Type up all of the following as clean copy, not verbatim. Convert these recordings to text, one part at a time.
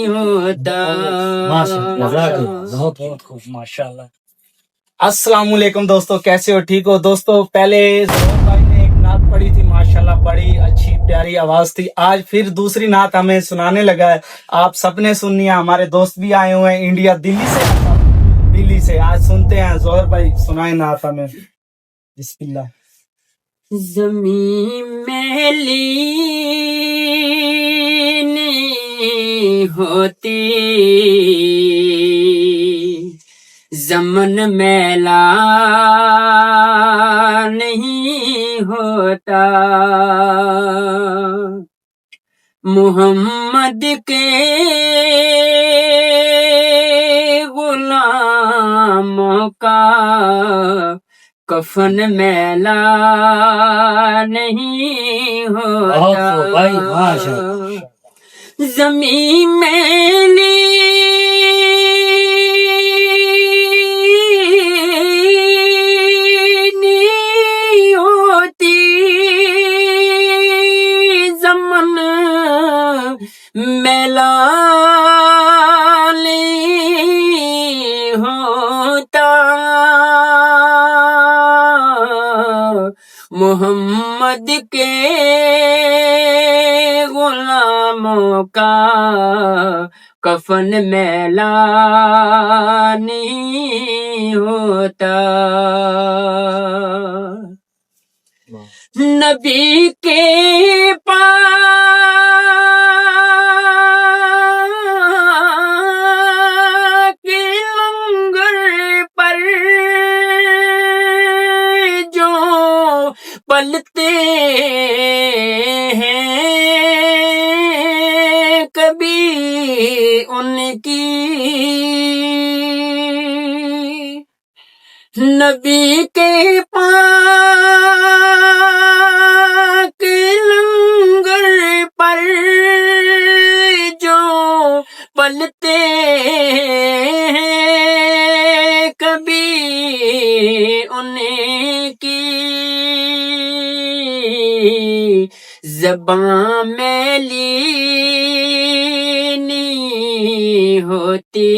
ہوتا بہت خوب ماشاء اللہ۔ السلام علیکم دوستو، کیسے ہو؟ ٹھیک ہو دوستو؟ پہلے زہور بھائی نے ایک نعت پڑھی تھی، ماشاءاللہ بڑی اچھی پیاری آواز تھی۔ آج پھر دوسری نعت ہمیں سنانے لگا ہے، آپ سب نے سننی ہے۔ ہمارے دوست بھی آئے ہوئے ہیں انڈیا، دلی سے۔ آج سنتے ہیں، زہور بھائی سنائیں نعت ہمیں، بسم اللہ۔ زمین میلی نہیں ہوتی، زمن میلا نہیں ہوتا، محمد کے غلاموں کا کفن میلا نہیں ہوتا، زمین میلی نہیں ہوتی، زمن میلا نہیں ہوتا، محمد کے غلاموں کا کفن میلا نہیں ہوتا، نبی کے پاک لنگر پر جو پلتے ہیں، کبھی ان کی نبی کے پاک لنگر پر جو پلتے ہیں، کبھی ان کی زبان میلی نہیں ہوتی،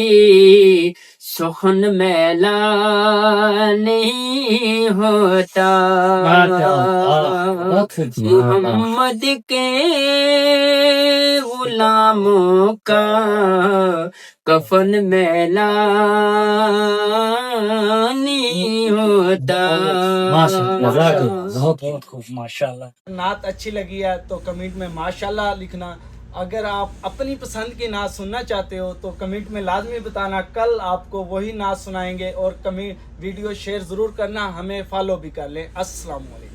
سخن میلا نہیں ہوتا، محمد کے غلاموں کا کفن میلا نہیں ہوتا۔ بہت خوب ماشاء اللہ۔ نعت اچھی لگی ہے تو کمنٹ میں ماشاءاللہ لکھنا۔ اگر آپ اپنی پسند کی نعت سننا چاہتے ہو تو کمنٹ میں لازمی بتانا، کل آپ کو وہی نعت سنائیں گے، اور ویڈیو شیئر ضرور کرنا، ہمیں فالو بھی کر لیں۔ السلام علیکم۔